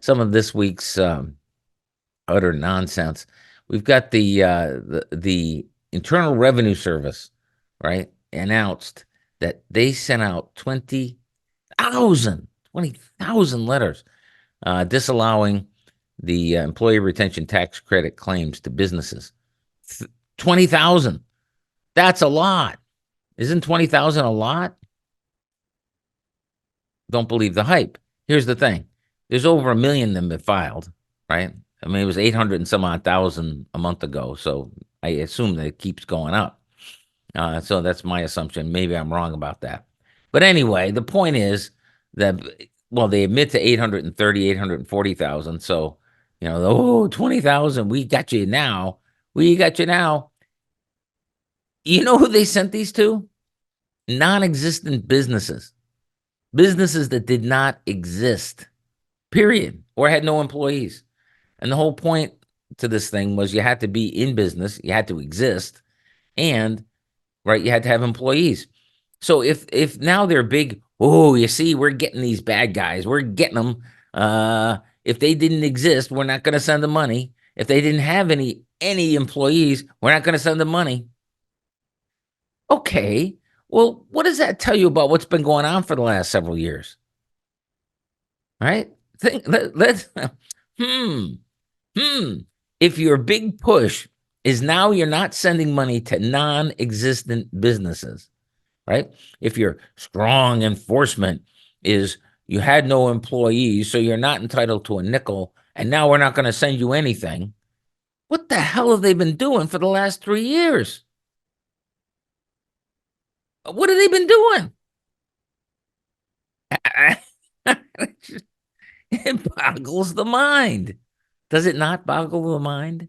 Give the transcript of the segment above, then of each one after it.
some of this week's utter nonsense. We've got the Internal Revenue Service, right, announced that they sent out 20,000 letters disallowing the employee retention tax credit claims to businesses. 20,000. That's a lot. Isn't 20,000 a lot? Don't believe the hype. Here's the thing. There's over 1 million of them that filed, right? I mean, it was 800 and some odd thousand a month ago. So I assume that it keeps going up. So that's my assumption. Maybe I'm wrong about that. But anyway, the point is that, well, they admit to 830, 840,000. So, 20,000, we got you now. We got you now. You know who they sent these to? Non-existent businesses that did not exist, period, or had no employees. And the whole point to this thing was you had to be in business, you had to exist, and right, you had to have employees. So if now they're big, you see, we're getting these bad guys, we're getting them. If they didn't exist, we're not going to send them money. If they didn't have any employees, we're not going to send them money. Okay, well, what does that tell you about what's been going on for the last several years? Right? Let's If your big push is now you're not sending money to non-existent businesses, right? If your strong enforcement is you had no employees, so you're not entitled to a nickel, and now we're not going to send you anything. What the hell have they been doing for the last 3 years? What have they been doing? It boggles the mind. Does it not boggle the mind?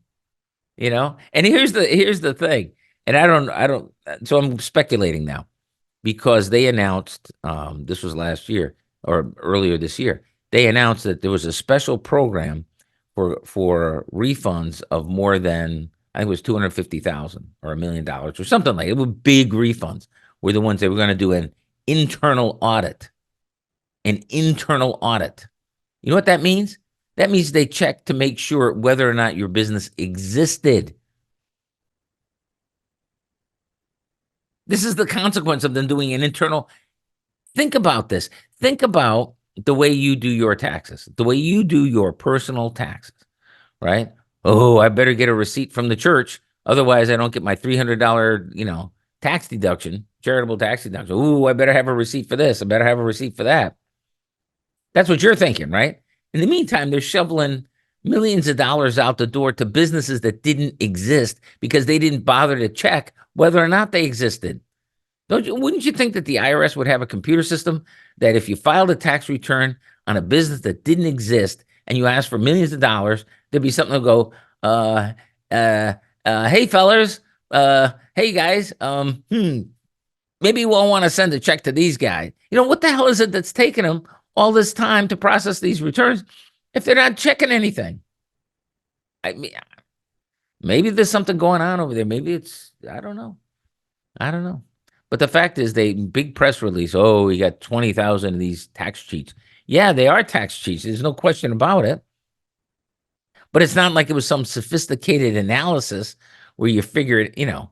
And here's the thing. And I don't, so I'm speculating now because they announced, this was last year or earlier this year, they announced that there was a special program for refunds of more than, I think it was 250,000 or $1 million or something like it. It was big refunds were the ones that were going to do an internal audit. An internal audit. You know what that means? That means they check to make sure whether or not your business existed. This is the consequence of them doing an internal. Think about this. Think about the way you do your taxes, the way you do your personal taxes, right? Oh, I better get a receipt from the church. Otherwise, I don't get my $300, tax deduction, charitable tax deduction. Oh, I better have a receipt for this. I better have a receipt for that. That's what you're thinking, right? In the meantime, they're shoveling millions of dollars out the door to businesses that didn't exist because they didn't bother to check whether or not they existed. Wouldn't you think that the IRS would have a computer system that if you filed a tax return on a business that didn't exist and you asked for millions of dollars, there'd be something to go, hey fellers, hey guys, maybe we'll want to send a check to these guys. What the hell is it that's taking them all this time to process these returns if they're not checking anything? I mean, maybe there's something going on over there. Maybe it's, I don't know. But the fact is, they big press release. Oh, we got 20,000 of these tax cheats. Yeah, they are tax cheats. There's no question about it. But it's not like it was some sophisticated analysis where you figured anything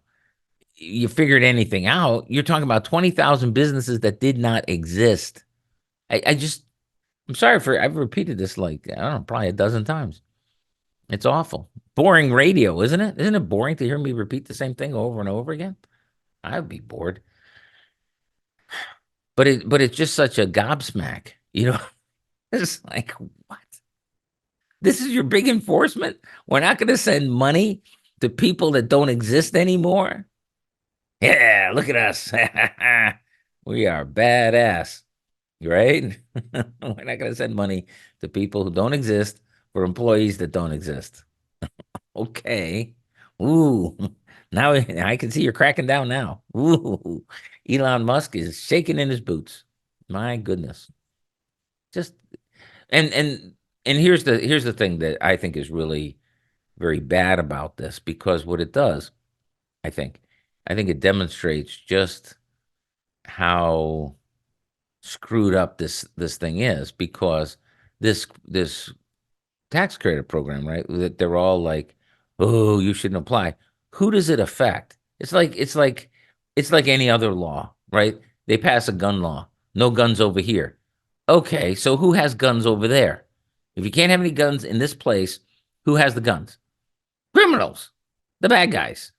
out. You're talking about 20,000 businesses that did not exist. I'm sorry I've repeated this like, I don't know, probably a dozen times. It's awful. Boring radio, isn't it? Isn't it boring to hear me repeat the same thing over and over again? I'd be bored. But it's just such a gobsmack, It's like, what? This is your big enforcement? We're not going to send money to people that don't exist anymore? Yeah, look at us. We are badass, right? We're not going to send money to people who don't exist for employees that don't exist. Okay. Ooh, now I can see you're cracking down now. Ooh, Elon Musk is shaking in his boots. My goodness. Just and here's the thing that I think is really very bad about this, because what it does, I think it demonstrates just how screwed up this thing is, because this tax credit program, right? That they're all like, oh, you shouldn't apply. Who does it affect? It's like any other law, right? They pass a gun law. No guns over here. Okay, so who has guns over there? If you can't have any guns in this place, who has the guns? Criminals, the bad guys.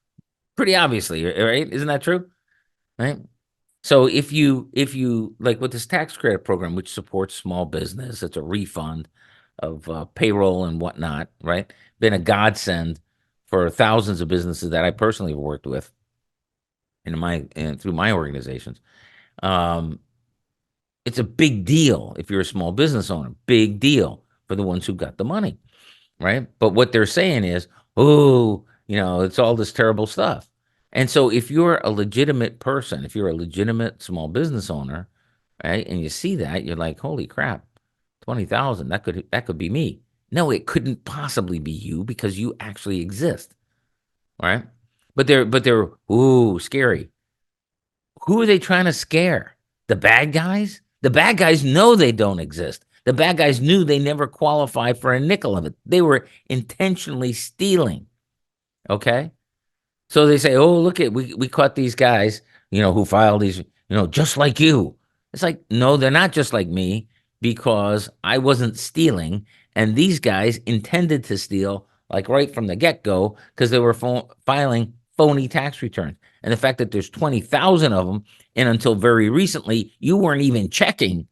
Pretty obviously, right? Isn't that true? Right? So if you like with this tax credit program, which supports small business, it's a refund of payroll and whatnot, right? Been a godsend for thousands of businesses that I personally have worked with through my organizations. Um, it's a big deal if you're a small business owner. Big deal for the ones who got the money, right? But what they're saying is, oh, it's all this terrible stuff. And so if you're a legitimate person, if you're a legitimate small business owner, right, and you see that, you're like, holy crap, 20,000, that could be me. No, it couldn't possibly be you because you actually exist, right? But they're ooh, scary. Who are they trying to scare? The bad guys? The bad guys know they don't exist. The bad guys knew they never qualified for a nickel of it. They were intentionally stealing. Okay? So they say, "Oh, look at we caught these guys, who filed these, just like you." It's like, no, they're not just like me because I wasn't stealing, and these guys intended to steal, like right from the get-go, because they were filing phony tax returns. And the fact that there's 20,000 of them, and until very recently, you weren't even checking